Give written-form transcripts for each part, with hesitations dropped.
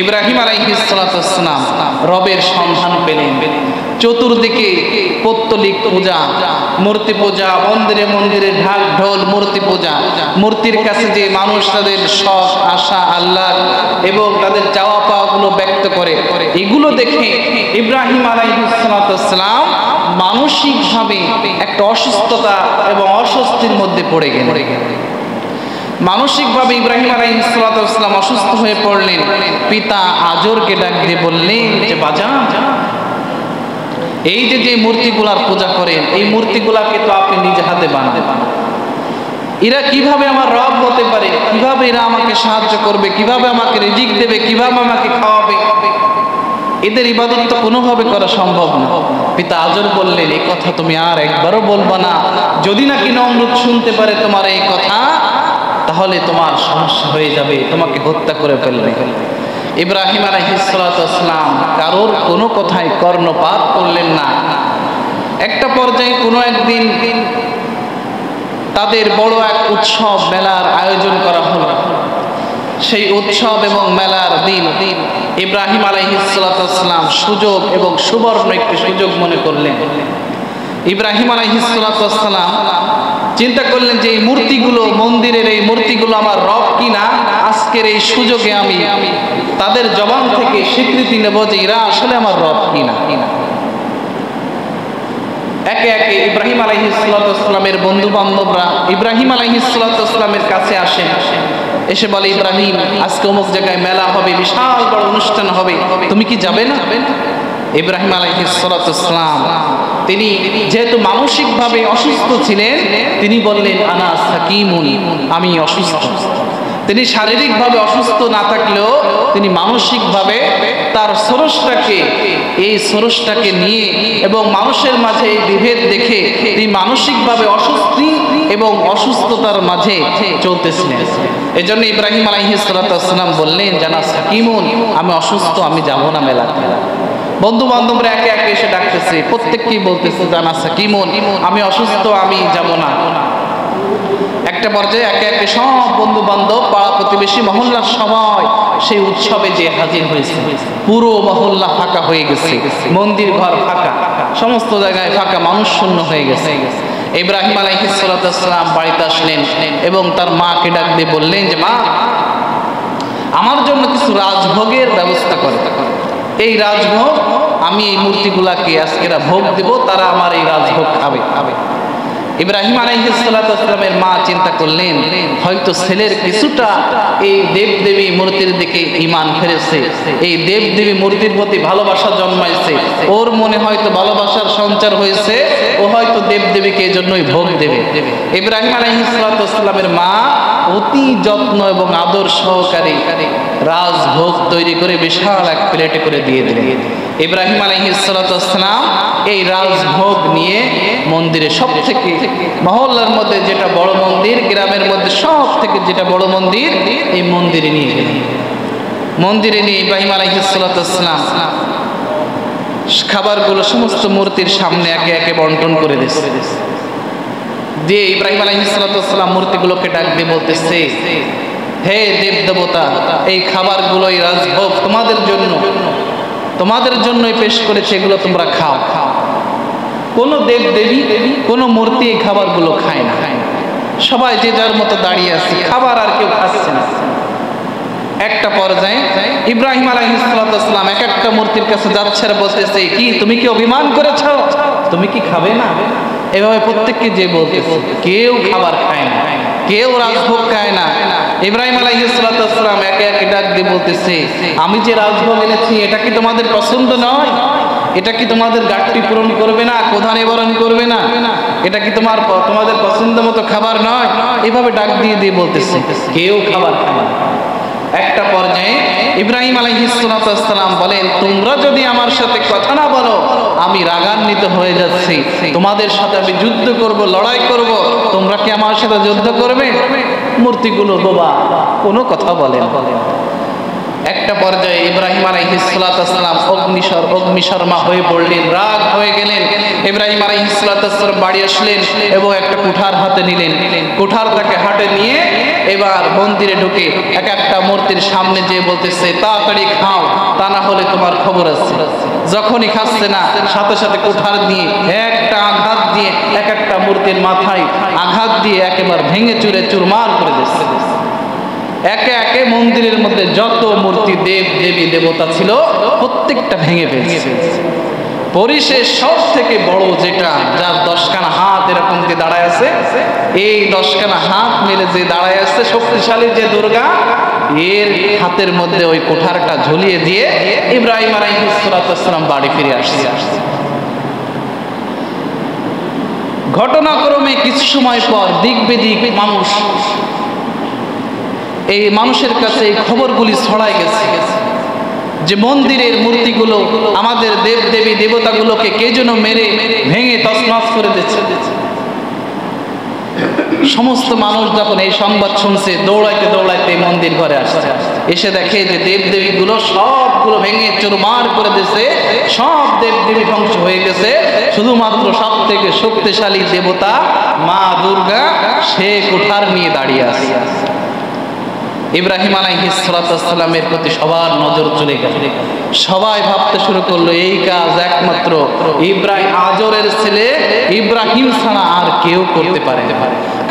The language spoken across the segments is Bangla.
ইব্রাহিম আলাইহিস সালাতু ওয়াস সালাম রবের সন্ধান পেলেন। চতুর্দিকে পৌত্তলিক পূজা, মূর্তি পূজা, মন্দিরে মন্দিরে ঢাক ঢোল, মূর্তি পূজা। মূর্তির কাছে যে মানুষ তাদের শখ আশা আল্লাহ এবং তাদের চাওয়া পাওয়াগুলো ব্যক্ত করে, এগুলো দেখে ইব্রাহিম আলাইহিস সালাতু ওয়াস সালাম মানসিকভাবে একটা অসুস্থতা এবং অস্বস্তির মধ্যে পড়ে গেলেন। মানসিকভাবে ইব্রাহিম আলাইহিস সালাতু ওয়াস সালাম অসুস্থ হয়ে পড়লেন। পিতা আজরকে ডাক দিয়ে বললেন যে বাজান, এই যে মূর্তিগুলার পূজা করেন, এই মূর্তিগুলাকে তো আপনি নিজে হাতে বানান, এরা কিভাবে আমার রব হতে পারে? কিভাবে এরা আমাকে সাহায্য করবে? কিভাবে আমাকে রিজিক দেবে? কিভাবে আমাকে খাওয়াবে? এদের ইবাদত তো কোনোভাবে করা সম্ভব না। পিতা আজর বললেন, এই কথা তুমি আর একবারও বলবা না। যদি নাকি নমরুদ শুনতে পারে তোমার এই কথা, তাহলে তোমার সমস্যা হয়ে যাবে, তোমাকে হত্যা করে ফেলবে। ইব্রাহিম আলাইহিস সালাতু ওয়াস সালাম কারোর কোনো কথায় কর্ণপাত করলেন না। একটা পর্যায়ে কোনো একদিন তাদের বড় এক উৎসব মেলার আয়োজন করা হলো। সেই উৎসব এবং মেলার দিন ইব্রাহিম আলাইহিস সালাতু ওয়াস সালাম সুযোগ এবং সুবর্ণ একটি সুযোগ মনে করলেন। ইব্রাহিম আলাইহিস সালাতু ওয়াস সালাম চিন্তা করলেন যে এই মূর্তিগুলো, মন্দিরের এই মূর্তিগুলো আমার রব কিনা, আজকের এই সুযোগে আমি তাদের জবান থেকে স্বীকৃতি নেব যে এরা আসলে আমার রব কিনা। একে একে ইব্রাহিম আলাইহিস সালাতু ওয়াস সালামের বন্ধু বান্ধবরা ইব্রাহিম আলাইহিস সালাতু ওয়াস সালামের কাছে আসেন। এসে বলে, ইব্রাহিম, আজকে অমুক জায়গায় মেলা হবে, বিশাল বড় অনুষ্ঠান হবে, তুমি কি যাবে না? ইব্রাহিম আলাইহিস সালাতু ওয়াস সালাম তিনি যেহেতু মানসিকভাবে অসুস্থ ছিলেন, তিনি বললেন, আনা সাকিমুন, আমি অসুস্থ। তিনি শারীরিকভাবে অসুস্থ না থাকলেও তিনি মানসিকভাবে তার স্রষ্টাকে, এই স্রষ্টাকে নিয়ে এবং মানুষের মাঝে এই বিভেদ দেখে তিনি মানসিকভাবে অস্বস্তি এবং অসুস্থতার মাঝে চলতেছিলেন। এজন্য ইব্রাহিম আলাইহিস সালাতু ওয়াস সালাম বললেন, জানা সাকিমুন, আমি অসুস্থ, আমি যাব না মেলা। বন্ধু বান্ধবরা একে একে এসে ডাকতেছে, প্রত্যেককেই বলতেছে, জানা সাকিমুন, আমি অসুস্থ, আমি যাব না। একটা পর্যায়ে একে একে সব বন্ধু বান্ধব, পাড়া প্রতিবেশী, মহল্লার সবাই সেই উৎসবে যে হাজির হয়েছে। পুরো মহল্লা ফাঁকা হয়ে গেছে, মন্দির ঘর ফাঁকা, সমস্ত জায়গায় ফাঁকা, মানুষ শূন্য হয়ে গেছে। ইব্রাহিম আলাইহিস সালাতু ওয়াস সালাম বাড়িতে আসলেন এবং তার মাকে ডাক দিয়ে বললেন যে মা, আমার জন্য কিছু রাজভোগের ব্যবস্থা করে। এই রাজভোগ আমি এই মূর্তিগুলাকে আজকেরা ভোগ দেব, তারা আমার এই রাজভোগ খাবে। ইব্রাহিম আলাইহিস সালাতু ওয়াস সালামের মা চিন্তা করলেন, হয়তো ছেলের কিছুটা এই দেবদেবী মূর্তির দিকে ঈমান ফেরেছে, এই দেবদেবী মূর্তির প্রতি ভালোবাসা জন্মাইছে, ওর মনে হয়তো ভালোবাসার সঞ্চার হয়েছে, ও হয়তো দেবদেবীকে এই জন্যই ভোগ দেবে। ইব্রাহিম আলাইহিস সালাতু ওয়াস সালামের মা অতি যত্ন এবং আদর সহকারে রাজভোগ তৈরি করে বিশাল এক প্লেটে করে দিয়ে দিলেন। ইব্রাহিম আলাইহিস সালাতু ওয়াস সালাম এই রাজভোগ নিয়ে মন্দিরে, সব থেকে মহল্লার মধ্যে যেটা বড় মন্দির, গ্রামের মধ্যে সব থেকে যেটা বড় মন্দির, এই মন্দিরে নিয়ে গেলেন। মন্দিরে নিয়ে ইব্রাহিম আলাইহিস সালাতু ওয়াস সালাম খাবারগুলো সমস্ত মূর্তির সামনে একে একে বন্টন করে দিচ্ছে। দিয়ে ইব্রাহিম আলাইহিস সালাতু ওয়াস সালাম মূর্তিগুলোকে ডাক দিয়ে বলতেছে, হে দেব দেবতা, এই খাবারগুলো, এই রাজভোগ তোমাদের জন্যই পেশ করেছে, এগুলো তোমরা খাও। কোনো দেব দেবী, কোনো মূর্তি এই খাবারগুলো খায় না। সবাই যে যার মতো দাঁড়িয়ে আছে, খাবার আর কেউ খাচ্ছে না। একটা পর্যায়ে ইব্রাহিম আলাইহিস সালাতু ওয়াস সালাম এক একটা মূর্তির কাছে যাচ্ছে আর বলতেছে, কি তুমি কি অভিমান করেছো? তুমি কি খাবে না? এভাবে প্রত্যেককে যে বলতেছে, কেউ খাবার খায় না, কেউ রাজভোগ খায় না। ইব্রাহিম আলাইহিস সালাতু ওয়াস সালাম একে একে ডাক দিয়ে বলতেছে, আমি যে রাজভোগ এনেছি, এটা কি তোমাদের পছন্দ নয়? এটা কি তোমাদের ঘাটতি পূরণ করবে না, ক্ষুধা নিবারণ করবে না? এটা কি তোমাদের পছন্দ মতো খাবার নয়? এভাবে ডাক দিয়ে দিয়ে বলতেছে, কেউ খাবার খায় না। একটা পর্যায়ে ইব্রাহিম আলাইহিস সালাতু ওয়াস সালাম বলেন, তোমরা যদি আমার সাথে কথা না বলো, আমি রাগান্বিত হয়ে যাচ্ছি, তোমাদের সাথে আমি যুদ্ধ করব, লড়াই করব। তোমরা কি আমার সাথে যুদ্ধ করবে? মূর্তিগুলো বোবা, কোনো কথা বলে না। একটা পর্যায়ে ইব্রাহিম আলাইহিস সালাতু ওয়াস সালাম অগ্নিশর্মা হয়ে পড়লেন, রাগ হয়ে গেলেন। ইব্রাহিম আলাইহিস সালাতু ওয়াস সালাম বাড়ি আসলেন এবং একটা কুঠার হাতে নিলেন। কুঠারটাকে হাতে নিয়ে এবার মন্দিরে ঢুকে এক একটা মূর্তির সামনে যেয়ে বলতেছে, তাড়াতাড়ি খাও, তা না হলে তোমার খবর আছে। যখনই খাচ্ছে না, সাথে সাথে কুঠার দিয়ে একটা আঘাত দিয়ে এক একটা মূর্তির মাথায় আঘাত দিয়ে একেবারে ভেঙে চুরে চুরমার করে দিচ্ছে। একে একে মন্দিরের মধ্যে যত মূর্তি দেব দেবী দেবতা ছিল প্রত্যেকটা ভেঙে ফেলছে। পরিশেষ সব থেকে বড় যেটা, যার 10খানা হাত এরকম দিয়ে দাঁড়ায় আছে, এই 10খানা হাত মেলে যে দাঁড়ায় আছে শক্তিশালী যে দুর্গা, এর হাতের মধ্যে ওই কোঠারটা ঝুলিয়ে দিয়ে ইব্রাহিম আলাইহিস সালাতু ওয়াস সালাম বাড়ি ফিরে আসছে। ঘটনাক্রমে কিছু সময় পর দিক বেদিক মানুষ, এই মানুষের কাছে এই খবরগুলি ছড়ায় গেছে যে মন্দিরের মূর্তিগুলো, আমাদের দেব দেবী দেবতাগুলোকে কে যেন মেরে ভেঙে তছনছ করে দিচ্ছে। সমস্ত মানুষ যখন এই সংবাদ শুনছে দৌড়াইতে দৌড়াইতে মন্দির ঘরে আসছে, এসে দেখে যে দেব দেবীগুলো সবগুলো ভেঙে চুরমার করে দিয়েছে, সব দেব দেবী ধ্বংস হয়ে গেছে। শুধুমাত্র সব থেকে শক্তিশালী দেবতা মা দুর্গা সে কুঠার নিয়ে দাঁড়িয়ে আছে। ইব্রাহিম আলাইহিস সালাতু ওয়াস সালামের প্রতি সবার নজর চলে গেল। সবাই ভাবতে শুরু করলো এই কাজ একমাত্র ইব্রাহিম, আজরের ছেলে ইব্রাহিম ছাড়া আর কেউ করতে পারে না।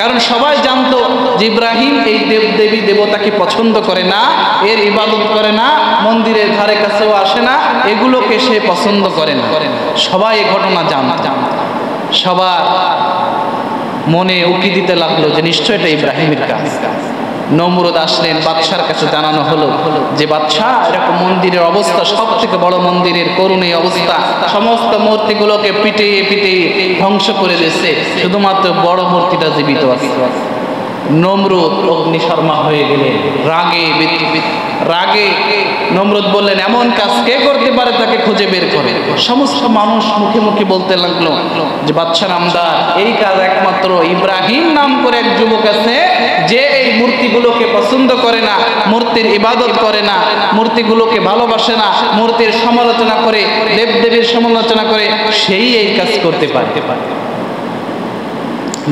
কারণ সবাই জানতো যে ইব্রাহিম এই দেব দেবী দেবতাকে পছন্দ করে না, এর ইবাদত করে না, মন্দিরের ধারে কাছেও আসে না, এগুলোকে সে পছন্দ করে না। সবাই এই ঘটনা জানত। সবার মনে উকি দিতে লাগলো যে নিশ্চয় এটা ইব্রাহিমের কাজ। নমরুদ আসলেন, বাদশার কাছে জানানো হলো যে বাদশা, এরকম মন্দিরের অবস্থা, সব থেকে বড় মন্দিরের করুণ এই অবস্থা, সমস্ত মূর্তিগুলোকে পিটিয়ে পিটিয়ে ধ্বংস করে দিয়েছে, শুধুমাত্র বড় মূর্তিটা জীবিত আছে। নমরুদ অগ্নিশর্মা হয়ে গেলেন, রাগে নমরুদ বললেন, এমন কাজ কে করতে পারে তাকে খুঁজে বের করে। সমস্ত মানুষ মুখে মুখে বলতে লাগলো যে বাদশা নামদার, এই কাজ একমাত্র ইব্রাহিম নাম করে এক যুবক আছে, যে এই মূর্তিগুলোকে পছন্দ করে না, মূর্তির ইবাদত করে না, মূর্তিগুলোকে ভালোবাসে না, মূর্তির সমালোচনা করে, দেবদেবীর সমালোচনা করে, সেই এই কাজ করতে পারে।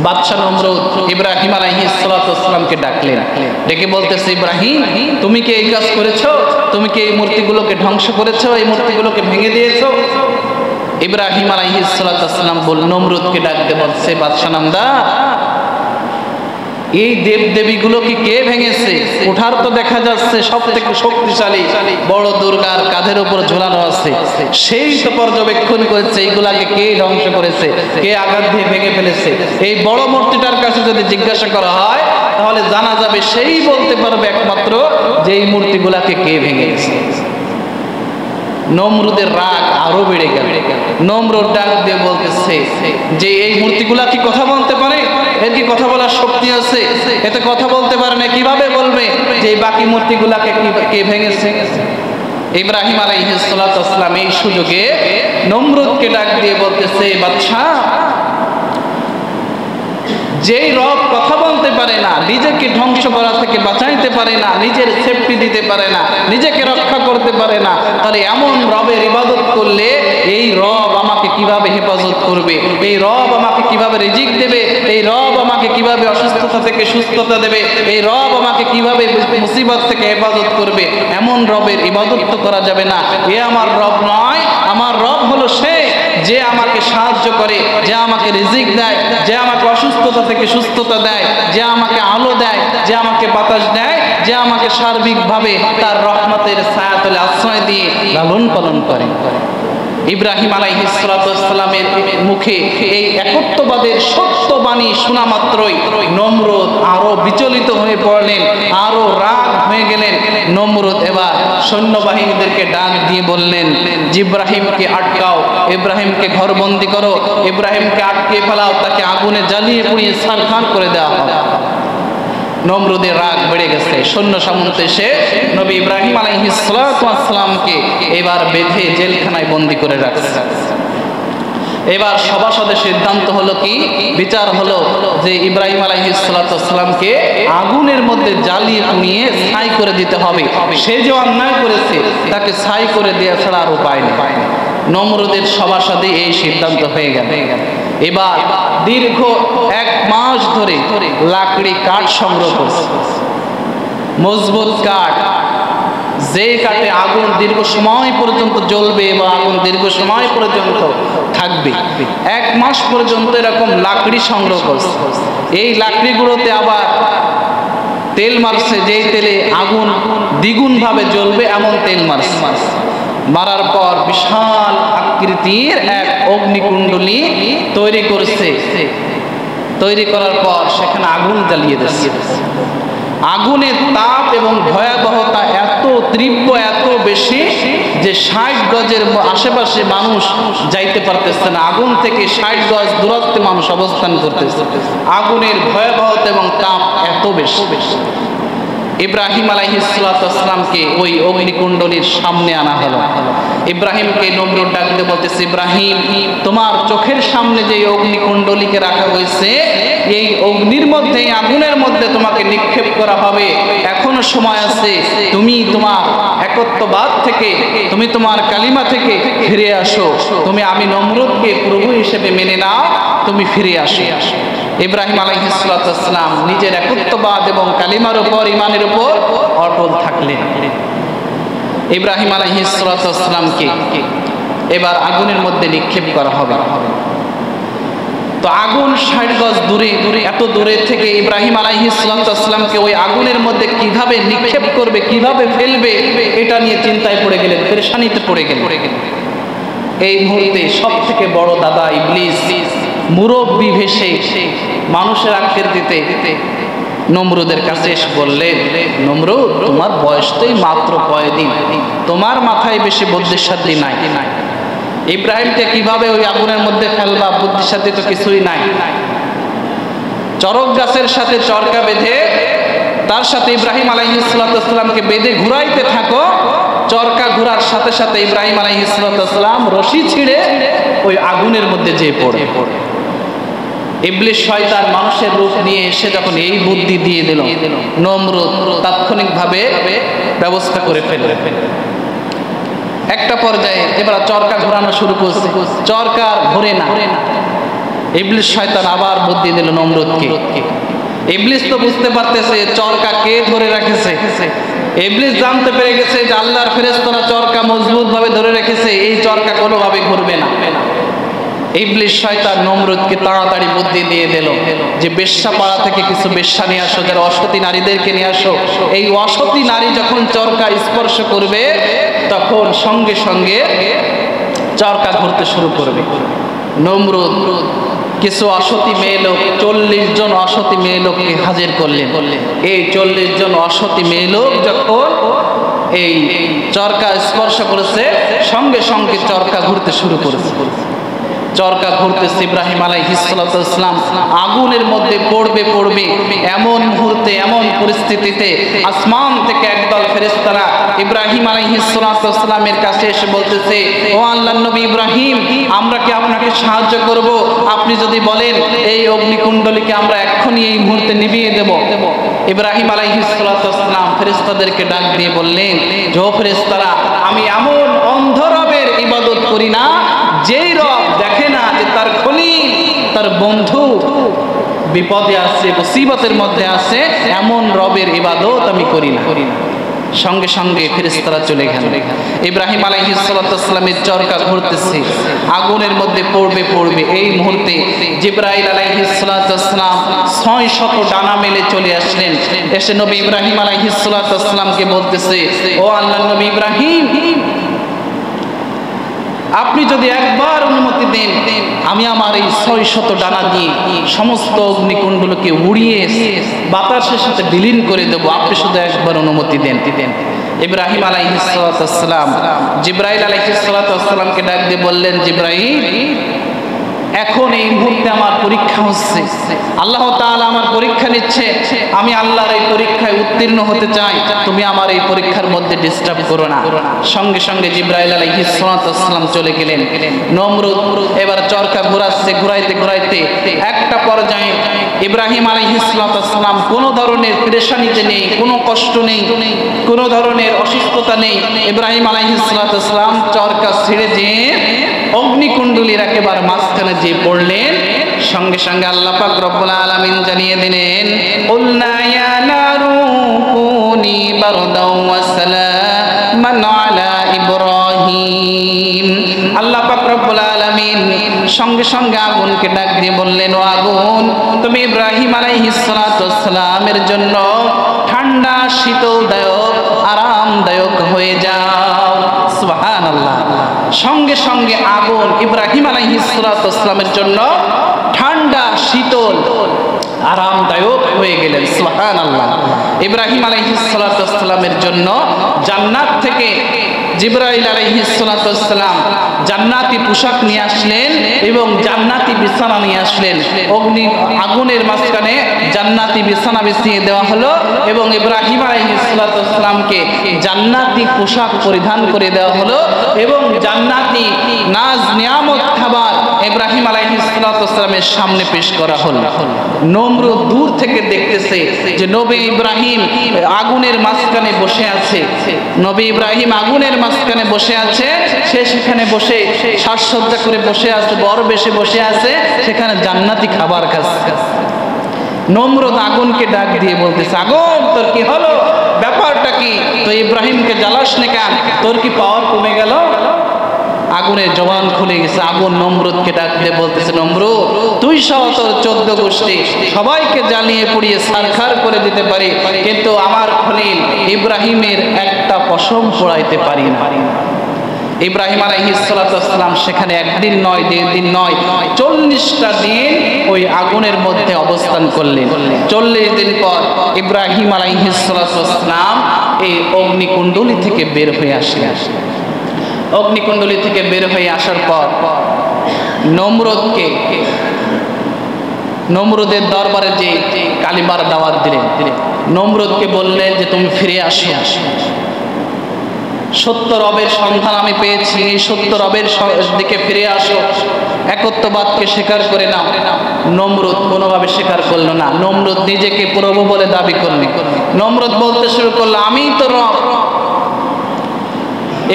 বাদশা নমরুদ ইব্রাহিম আলাইহিস সালাতু ওয়াস সালামকে ডাকলেন, ডেকে বলতেছে, ইব্রাহিম তুমি কি এই কাজ করেছো? তুমি কি এই মূর্তিগুলোকে ধ্বংস করেছো? এই মূর্তিগুলোকে ভেঙে দিয়েছো? ইব্রাহিম আলাইহিস সালাতু ওয়াস সালাম নমরুদকে ডাকতে বলছে, বাদশা নামদার, এই দেব দেবীগুলোকে কে ভেঙেছে? কুঠার তো দেখা যাচ্ছে সব থেকে শক্তিশালী বড় দুর্গার কাঁধের উপর ঝোলানো আছে, সেই তো পর্যবেক্ষণ করেছে এইগুলাকে কে ধ্বংস করেছে, কে আঘাত দিয়ে ভেঙে ফেলেছে। এই বড় মূর্তিটার কাছে যদি জিজ্ঞাসা করা হয় তাহলে জানা যাবে, সেই বলতে পারবে একমাত্র যে এই মূর্তিগুলাকে কে ভেঙেছে। নমরুদের রাগ আরো বেড়ে গেল। নমরুদ ডাক দিয়ে বলতেছে যে এই মূর্তিগুলা কি কথা বলতে পারে? এর কি কথা বলার শক্তি আছে? এতে কথা বলতে পারে না, কিভাবে বলবে যে এই বাকি মূর্তিগুলাকে কে ভেঙেছে? ইব্রাহিম আলাইহিস সালাতু ওয়াস সালাম এই সুযোগে নমরুদকে ডাক দিয়ে বলতেছে, বাদশা, যেই রব কথা বলতে পারে না, নিজেকে ধ্বংস করা থেকে বাঁচাইতে পারে না, নিজের সেফটি দিতে পারে না, নিজেকে রক্ষা করতে পারে না, তাহলে এমন রবের ইবাদত করলে এই রব আমাকে কিভাবে হেফাজত করবে? এই রব আমাকে কিভাবে রিজিক দেবে? এই রব আমাকে কিভাবে অসুস্থতা থেকে সুস্থতা দেবে? এই রব আমাকে কিভাবে মুসিবত থেকে হেফাজত করবে? এমন রবের ইবাদত তো করা যাবে না। এ আমার রব নয়, আমার রব হলো সে যে আমাকে সাহায্য করে, যে আমাকে রিজিক দেয়, যে আমাকে অসুস্থতা থেকে সুস্থতা দেয়, যে আমাকে আলো দেয়, যে আমাকে বাতাস দেয়, যে আমাকে সার্বিকভাবে তার রহমতের ছায়াতলে আশ্রয় দিয়ে লালন পালন করে। ইব্রাহিম আলাইহিস সালাতু ওয়াস সালামের মুখে এই একত্ববাদের সত্যবাণী শোনা মাত্রই নমরুদ আরো বিচলিত হয়ে পড়লেন, আরো রাগ হয়ে গেলেন। নমরুদ এবার সৈন্যবাহিনীদেরকে ডাক দিয়ে বললেন, ইব্রাহিমকে আটকাও, ইব্রাহিমকে ঘরবন্দি করো, ইব্রাহিমকে আটকে ফেলাও, তাকে আগুনে জ্বালিয়ে পুড়িয়ে ছারখার করে দেওয়া হবে। নমরুদের রাগ বেড়ে গেছে। সৈন্য সামন্ত এসে নবী ইব্রাহিম আলাইহিস সালাতু ওয়াস সালামকে এবার বেঁধে জেলখানায় বন্দী করে রাখছে। এবার সভাসদের সিদ্ধান্ত হলো কি, বিচার হলো যে ইব্রাহিম আলাইহিস সালামকে আগুনের মধ্যে জ্বালিয়ে পুড়িয়ে ছাই করে দিতে হবে। সে যে অন্যায় করেছে তাকে ছাই করে দেওয়া ছাড়া আর উপায় নেই। নমরুদের সভাসদে এই সিদ্ধান্ত হয়ে গেল। এবার দীর্ঘ 1 মাস ধরে লাকড়ি কাঠ সংগ্রহ করছে, মজবুত কাঠ, যে কাঠে আগুন দীর্ঘ সময় পর্যন্ত জ্বলবে এবং আগুন দীর্ঘ সময় পর্যন্ত থাকবে। 1 মাস পর্যন্ত এরকম লাকড়ি সংগ্রহ করছে। এই লাকড়িগুলোতে আবার তেল মারছে, যেই তেলে আগুন দ্বিগুণ ভাবে জ্বলবে এমন তেল মারছে। মারার পর বিশাল আকৃতির এক অগ্নিকুণ্ডলী তৈরি করছে। তৈরি করার পর সেখানে আগুন জ্বালিয়ে দিচ্ছে। আগুনের তাপ এবং ভয়াবহতা এত তীব্র, এত বেশি যে 60 গজের আশেপাশে মানুষ যাইতে পারতেছে না। আগুন থেকে 60 গজ দূরত্বে মানুষ অবস্থান করতেছে। আগুনের ভয়াবহতা এবং তাপ এত বেশি। ইব্রাহিম আলাইহিস সালামকে ওই অগ্নিকুণ্ডলীর সামনে আনা হলো। ইব্রাহিমকে নমরুদ ডাকতে বলতেছে, ইব্রাহিম, তোমার চোখের সামনে যে অগ্নিকুণ্ডলীকে রাখা হয়েছে, এই অগ্নির মধ্যে, আগুনের মধ্যে তোমাকে নিক্ষেপ করা হবে। এখনো সময় আছে, তুমি তোমার একত্ববাদ থেকে, তুমি তোমার কালিমা থেকে ফিরে আসো। তুমি আমি নমরুদকে প্রভু হিসেবে মেনে নাও, তুমি ফিরে আসো। ইব্রাহিম আলাইহিস সালাম নিজের একত্ববাদ এবং কালিমার উপর, ইমানের উপর অটল থাকলেন। ইব্রাহিম আলাইহিস সালামকে এবার আগুনের মধ্যে নিক্ষেপ করা হবে। তো আগুন 60 গজ দূরে, এত দূরে থেকে ইব্রাহিম আলাইহিস সালামকে ওই আগুনের মধ্যে কিভাবে নিক্ষেপ করবে, কিভাবে ফেলবে, এটা নিয়ে চিন্তায় পড়ে গেলেন, পেরেশানিতে পড়ে গেলেন। এই মুহূর্তে সব থেকে বড় দাদা ইবলিস মুরব্বি ভেসে মানুষের আকৃতিতে নমরুদের কাছে এসে বললেন, নমরুদ, তোমার বয়স তো মাত্র কয়দিন, তোমার মাথায় বেশি বুদ্ধির সাথে নাই। ইব্রাহিমকে কিভাবে ওই আগুনের মধ্যে ফেলবা, বুদ্ধির সাথে তো কিছুই নাই। চরক গাছের সাথে চরকা বেঁধে তার সাথে ইব্রাহিম আলাইহিস সালামকে বেঁধে ঘুরাইতে থাকো। চরকা ঘোরার সাথে সাথে ইব্রাহিম আলাইহিস সালাম রশি ছিঁড়ে ওই আগুনের মধ্যে যেয়ে পড়ে। ইবলিস শয়তান মানুষের রূপ নিয়ে এসে যখন এই বুদ্ধি দিয়ে দিল, নমরুদ তাৎক্ষণিকভাবে ব্যবস্থা করে ফেললেন। একটা পর্যায়ে এবার চরকা ঘোরানো শুরু করছে, চরকা ঘোরে না। ইবলিস শয়তান আবার বুদ্ধি দিল নমরুদকে। ইবলিস তো বুঝতে পারতেছে চরকা কে ধরে রেখেছে। ইবলিস জানতে পেরে গেছে যে আল্লাহর ফেরেশতারা চরকা মজবুত ভাবে ধরে রেখেছে, এই চরকা কোনোভাবে ঘুরবে না। ইবলিস শয়তান নমরুদকে তাড়াতাড়ি বুদ্ধি দিয়ে দিল যে বেশ্যা পাড়া থেকে কিছু বেশ্যা নিয়ে আসো, যারা অসতী নারীদেরকে নিয়ে আসো। এই অসতী নারী যখন চরকা স্পর্শ করবে তখন সঙ্গে সঙ্গে চরকা ঘুরতে শুরু করবে। নমরুদ কিছু অসতী মেয়ে লোক, 40 জন অসতী মেয়ে লোককে হাজির করলেন। এই 40 জন অসতী মেয়ে লোক যখন এই চরকা স্পর্শ করেছে, সঙ্গে সঙ্গে চরকা ঘুরতে শুরু করেছে। চরকা ঘুরতেছে। ইব্রাহিম আলাইহিস সালাম আগুনের মধ্যে পড়বে। এমন মুহূর্তে, এমন পরিস্থিতিতে আসমান থেকে একদল ফেরেশতারা ইব্রাহিম আলাইহিস সালামের কাছে এসে বলতেছে, ও আল্লাহর নবী ইব্রাহিম, আমরা কি আপনাকে সাহায্য করব? আপনি যদি বলেন এই অগ্নিকুণ্ডলীকে আমরা এক্ষুনি এই মুহূর্তে নিভিয়ে দেব। ইব্রাহিম আলাইহিস সালাম ফেরেশতাদেরকে ডাক দিয়ে বললেন, ও ফেরেশতারা, আমি এমন অন্ধ রবের ইবাদত করি না যেই রব দেখে না যে তার খলিল, তার বন্ধু বিপদে আছে, মুসিবতের মধ্যে আছে, এমন রবের ইবাদত আমি করি না। সঙ্গে সঙ্গে ফেরেশতারা চলে গেল। ইব্রাহিম আলাইহিস সালামের চরকা ঘুরতেছে, আগুনের মধ্যে পড়বে। এই মুহূর্তে জিবরাইল আলাইহিস সালাম 600 ডানা মেলে চলে আসলেন। এসে নবী ইব্রাহিম আলাইহিস সালামকে বলতেছে, ও আল্লাহর নবী ইব্রাহিম, আপনি যদি একবার অনুমতি দেন, আমি আমার এই 600 ডানা দিয়ে সমস্ত অগ্নিকুণ্ডলকে উড়িয়ে বাতাসের সাথে বিলীন করে দেব। আপনি শুধু একবার অনুমতি দেন। ইব্রাহিম আলাইহিস সালাম জিবরাইল আলাইহিস সালামকে ডাক দিয়ে বললেন, জিবরাইল, এখন এই মুহূর্তে আমার পরীক্ষা হচ্ছে, আল্লাহ তাআলা আমার পরীক্ষা নিচ্ছে, আমি আল্লাহর এই পরীক্ষায় উত্তীর্ণ হতে চাই, তুমি আমার এই পরীক্ষার মধ্যে ডিস্টার্ব করো না। সঙ্গে সঙ্গে জিবরাইল আলাইহিস সালাম চলে গেলেন। নমরুদ এবার চরকা ঘোরাচ্ছে, ঘুরাইতে ঘুরাইতে একটা পর্যায়ে ইব্রাহিম আলাইহিস সালাম কোনো ধরনের পেরেশানিতে নেই, কোনো কষ্ট নেই, কোনো ধরনের অসুস্থতা নেই। ইব্রাহিম আলাইহিস সালাম চরকা ছেড়ে দিয়ে অগ্নিকুণ্ডলীর একেবারে মাঝখানে যে পড়লেন, সঙ্গে সঙ্গে আল্লাহ পাক রব্বুল আলামিন জানিয়ে দিলেন, কুলনা ইয়া নারু কুনি বারদাও ওয়া সালামান আলা ইব্রাহিম। আল্লাহ পাক রব্বুল আলামিন সঙ্গে সঙ্গে আগুনকে ডাক দিয়ে বললেন, ও আগুন, তুমি ইব্রাহিম আলাইহিস সালামের জন্য ঠান্ডা, শীতলদায়ক, আরামদায়ক হয়ে যাও। সুবহানাল্লাহ। সঙ্গে সঙ্গে আগুন ইব্রাহিম আলাইহিস সালামের জন্য ঠান্ডা, শীতল, আরামদায়ক হয়ে গেলেন। সুবহানাল্লাহ। ইব্রাহিম আলাইহিস সালামের জন্য জান্নাত থেকে জিবরাইল আলাইহিস সালাম জান্নাতি পোশাক নিয়ে আসলেন এবং জান্নাতি বিছানা নিয়ে আসলেন। আগুনের মাঝখানে জান্নাতি বিছানা বিছিয়ে দেওয়া হলো এবং ইব্রাহিম আলাইহিস সালামকে জান্নাতি পোশাক পরিধান করে দেওয়া হলো এবং জান্নাতি নাজ নিয়ামত খাবার ইব্রাহিম আলাইহিস সালামের সামনে পেশ করা হলো। নমরুদ দূর থেকে দেখতেছে যে নবী ইব্রাহিম আগুনের মাঝখানে বসে আছে, নবী ইব্রাহিম আগুনের মাঝখানে বসে আছে, সে সেখানে বসে সাজসজ্জা করে বসে আছে, বর বেশে বসে আছে, সেখানে জান্নাতি খাবার খাচ্ছে। নমরুদ আগুনকে ডাক দিয়ে বলতেছে, আগুন তোর কি হলো, ব্যাপারটা কি, তো ইব্রাহিমকে জ্বালাস না কেন, তোর কি পাওয়ার কমে গেল? আগুনের জবান খুলে গেছে। আগুন নমরুদকে ডাক দিয়ে বলতেছে, নমরুদ, তুই সহ তোর 14 গোষ্ঠী সবাইকে জ্বালিয়ে পুড়িয়ে ছারখার করে দিতে পারি, কিন্তু আমার খলিল ইব্রাহিমের একটা পশম পোড়াইতে পারি না। ইব্রাহিম আলাইহিস সালাম সেখানে একদিন নয়, 2 দিন নয়, 40টা দিন ওই আগুনের মধ্যে অবস্থান করলেন। 40 দিন পর ইব্রাহিম আলাইহিস সালাম এই অগ্নিকুণ্ডলী থেকে বের হয়ে আসলেন। অগ্নিকুণ্ডলী থেকে বের হয়ে আসার পর নমরুদের দরবারে যে কালিমার দাওয়াত দিলেন, নমরুদকে বললেন যে তুমি ফিরে আসো, সত্য রবের সন্ধান আমি পেয়েছি, এই সত্য রবের দিকে ফিরে আসো, একত্ববাদকে স্বীকার করে নাও। নমরুদ কোনোভাবে স্বীকার করলো না। নমরুদ নিজেকে প্রভু বলে দাবি করল। নমরুদ বলতে শুরু করলো, আমিই তো রব।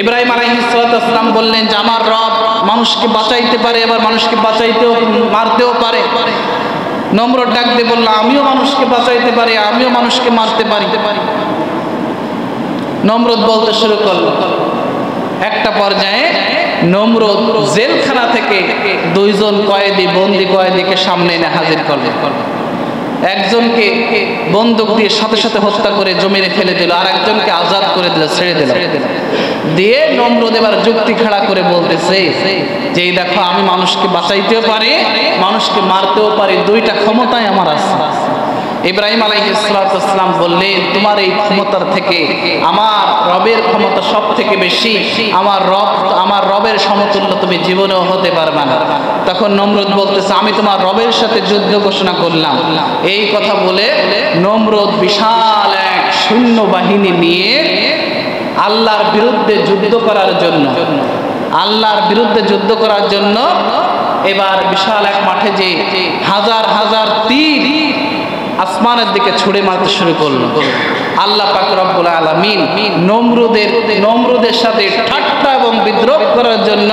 ইব্রাহিম আলাইহিস সালাম বললেন যে আমার রব মানুষকে বাঁচাইতে পারে, আবার মানুষকে বাঁচাইতেও মারতেও পারে। নমরুদ ডাক দিয়ে বলল, আমিও মানুষকে বাঁচাইতে পারি, আমিও মানুষকে মারতে পারি। নমরুদ বলতে শুরু করলো। একটা পর্যায়ে নমরুদ জেলখানা থেকে 2 জন কয়েদি, বন্দি কয়েদিকে সামনে এনে হাজির করলেন। একজনকে বন্দুক দিয়ে সাথে সাথে হত্যা করে জমিনে ফেলে দিল, আর একজনকে আজাদ করে দিল, ছেড়ে দিল। দিয়ে নমরুদ এবার যুক্তি খাড়া করে বলতেছে যে এই দেখো, আমি মানুষকে বাঁচাইতেও পারি, মানুষকে মারতেও পারি, 2টা ক্ষমতাই আমার আছে। ইব্রাহিম আলাইহিস সালাম বললেন, তোমার এই ক্ষমতার থেকে আমার রবের ক্ষমতা সব থেকে বেশি, আমার রবের সমতুল্য তুমি জীবনেও হতে পারবে না। তখন নমরুদ বলতেছে, আমি তোমার রবের সাথে যুদ্ধ ঘোষণা করলাম। এই কথা বলে নমরুদ বিশাল এক সৈন্য বাহিনী নিয়ে আল্লাহর বিরুদ্ধে যুদ্ধ করার জন্য এবার বিশাল এক মাঠে যে হাজার হাজার তীর আসমানের দিকে ছুড়ে মারতে শুরু করলো। আল্লাহ পাক রব্বুল আলামিন নমরুদের সাথে ঠাট্টা এবং বিদ্রোহ করার জন্য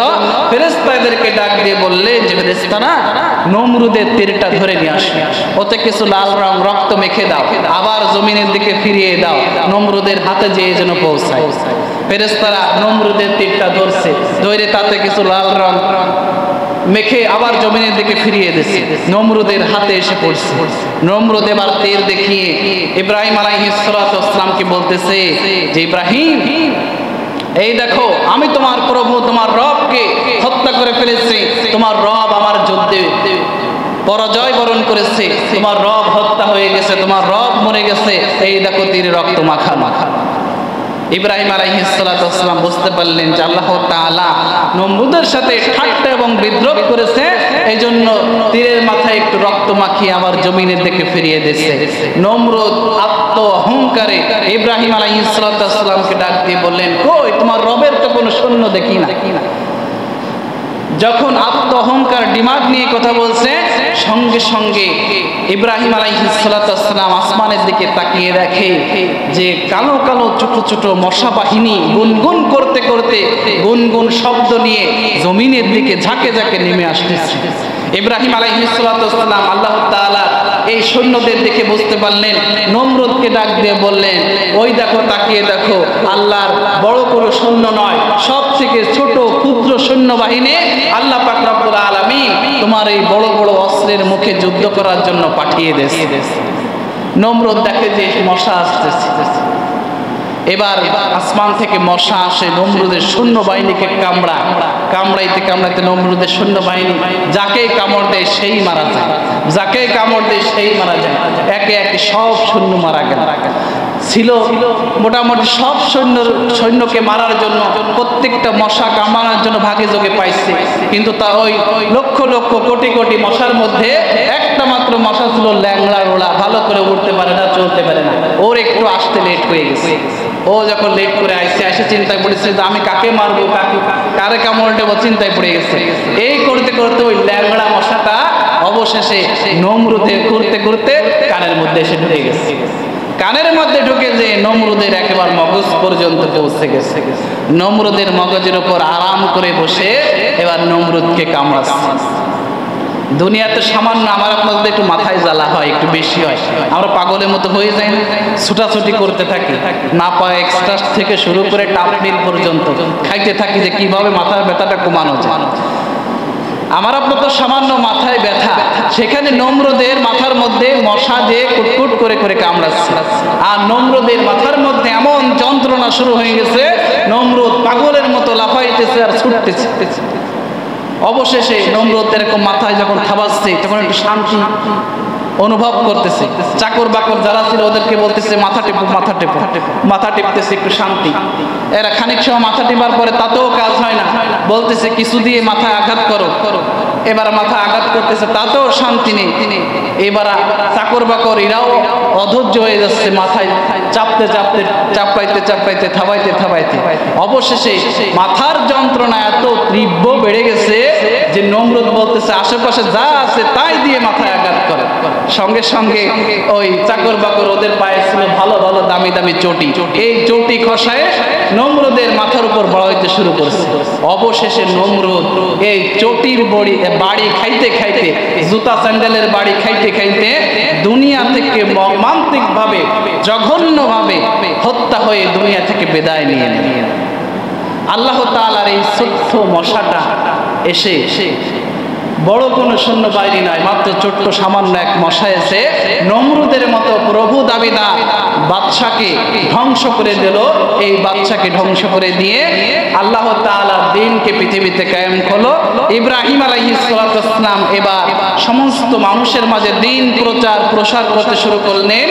ফেরেশতাদেরকে ডাক দিয়ে বললেন যে ফেরেশতারা, নমরুদের তীরটা ধরে নিয়ে আসো, ওতে কিছু লাল রং রক্ত মেখে দাও, আবার জমিনের দিকে ফিরিয়ে দাও, নমরুদের হাতে যেন পৌঁছায়। ফেরেশতারা নমরুদের তীরটা ধরছে, ধরে তাতে কিছু লাল রং মেখে আবার জমিনের দিকে ফিরিয়ে দিচ্ছে, নমরুদের হাতে এসে পড়ছে। নমরুদ এবার তীর দেখিয়ে ইব্রাহিম আলাইহিস সালামকে বলতেছে যে ইব্রাহিম, এই দেখো, আমি তোমার প্রভু, তোমার রবকে হত্যা করে ফেলেছি, তোমার রব আমার যুদ্ধে পরাজয় বরণ করেছে, তোমার রব হত্যা হয়ে গেছে, তোমার রব মরে গেছে, এই দেখো তীরে রক্ত মাখা। ইব্রাহিম আলাইহিস সালাতু ওয়াস সালাম বুঝতে পারলেন যে আল্লাহ তাআলা নমরুদের সাথে ঠাট্টা এবং বিদ্রোহ করেছে, এইজন্য তীরের মাথায় একটু রক্ত মাখিয়ে আবার জমিনের দিকে ফিরিয়ে দিয়েছে। নমরুদ আত্ম অহংকারে ইব্রাহিম আলাইহিস সালাতু ওয়াস সালামকে ডাক দিয়ে বললেন, কই তোমার রবের তো কোনো সৈন্য দেখি না। যখন আত্ম অহংকার ডিমাগ নিয়ে কথা বলছে, সঙ্গে সঙ্গে ইব্রাহিম আলাইহিস সালাতু ওয়াস সালাম আসমানের দিকে তাকিয়ে দেখে যে কালো কালো ছোট ছোট মশা বাহিনী গুনগুন করতে করতে গুনগুন শব্দ নিয়ে জমিনের দিকে ঝাঁকে ঝাঁকে নেমে আসতেছে। ইব্রাহিম আলাইহিস সালাতু ওয়াস সালাম আল্লাহ তাআলা এই সৈন্যদের দেখে বুঝতে পারলেন, নমরুদকে ডাক দিয়ে বললেন, ওই দেখো, তাকিয়ে দেখো, আল্লাহর বড় কোনো সৈন্য নয়, সব থেকে ছোট ক্ষুদ্র সৈন্যবাহিনী আল্লাহ পাক রব্বুল আলামিন তোমার এই বড় বড় অস্ত্রের মুখে যুদ্ধ করার জন্য পাঠিয়ে দিয়েছে। নমরুদ দেখে যে মশা আসতেছে, এবার আসমান থেকে মশা আসে নমরুদের সৈন্যবাহিনীকে কামড়াইতে কামড়াইতে নমরুদের সৈন্যবাহিনী যাকে কামড় দেয় সেই মারা যায়, যাকে কামড় দেয় সেই মারা যায়। একে একে সব সৈন্য মারা গেল। ছিল মোটামুটি সব সৈন্যকে মারার জন্য প্রত্যেকটা মশা কামড়ানোর জন্য ভাগে যোগে পাইছে, কিন্তু তা ওই লক্ষ লক্ষ কোটি কোটি মশার মধ্যে একটা মাত্র মশা ছিল ল্যাংড়া রোড়া, ভালো করে উঠতে পারে না, চলতে পারে না। ওর একটু আসতে লেট হয়ে গেছে। ও যখন লেট করে এসে চিন্তায় পড়েছে যে আমি কাকে মারবো, কারে কামড় দেবো, চিন্তায় পড়ে গেছে। এই করতে করতে ওই ল্যাংড়া মশাটা অবশেষে নমরুদের করতে করতে কানের মধ্যে এসে ঢুকে গেছে। কানের মধ্যে ঢুকে যে নমরুদের একেবারে মগজ পর্যন্ত পৌঁছে গেছে। নমরুদের মগজের উপর আরাম করে বসে এবার নমরুদকে কামড়াচ্ছে। দুনিয়াতে সামান্য আমার আপনাদের একটু মাথায় জ্বালা হয়, একটু বেশি হয়, আমরা পাগলের মতো হয়ে যাই, ছুটাছুটি করতে থাকি, না পায় এক্সট্রা থেকে শুরু করে টাপমিল পর্যন্ত খাইতে থাকি যে কিভাবে মাথার ব্যথাটা কমানো যায়। আমার আপনার তো সামান্য মাথায় ব্যথা, সেখানে নমরুদের মাথার মধ্যে মশা দিয়ে কুটকুট করে করে কামড়াচ্ছে, আর নমরুদের মাথার মধ্যে এমন যন্ত্রণা শুরু হয়ে গেছে, নমরুদ পাগলের মতো লাফাইতেছে আর ছুটতেছে। অবশেষে নমরুদ এরকম মাথায় যখন থাবাচ্ছে তখন একটু শান্তি অনুভব করতেছে। চাকর বাকর যারা ছিল ওদেরকে বলতেছে মাথা টেপো, মাথা টেপো, মাথা টেপতেছে একটু শান্তি। এরা খানিক সময় মাথা টেপার পরে তাতেও কাজ হয় না, বলতেছে কিছু দিয়ে মাথায় আঘাত করো। এবার মাথা আঘাত করতেছে, তাতেও শান্তি নেই। এবার চাকর বাকর এরাও অধৈর্য হয়ে যাচ্ছে, মাথায় চাপতে চাপতে চাপাইতে চাপাইতে থাবাইতে থাবাইতে অবশেষে মাথার যন্ত্রণা এত তীব্র বেড়ে গেছে যে নমরুদ বলতেছে আশেপাশে যা আছে তাই দিয়ে মাথায় আঘাত করে। সঙ্গে সঙ্গে ওই চাকর বাকর ওদের পায়ে ছিল ভালো ভালো দামি দামি চটি, এই চটি খসায় নমরুদের মাথার উপর বড় হইতে শুরু করেছে। অবশেষে নমরুদ এই চটির বাড়ি খাইতে খাইতে, জুতা স্যান্ডেলের বাড়ি খাইতে খাইতে দুনিয়া থেকে মর্মান্তিক ভাবে জঘন্য ভাবে হত্যা হয়ে দুনিয়া থেকে বিদায় নিয়ে নেন। আল্লাহ তাআলার এই ছোট্ট মশাটা এসে বড় কোনো সৈন্যবাহিনী নয়, মাত্র ছোট্ট সামান্য এক মশা এসে নমরুদের মতো প্রভু দাবিদার বাদশাকে ধ্বংস করে দিল। এই বাদশাকে ধ্বংস করে দিয়ে আল্লাহ তাআলা দ্বীনকে পৃথিবীতে কায়েম করলো। ইব্রাহিম আলাইহিস সালাতু ওয়াস সালাম এবার সমস্ত মানুষের মাঝে দ্বীন প্রচার প্রসার করতে শুরু করলেন।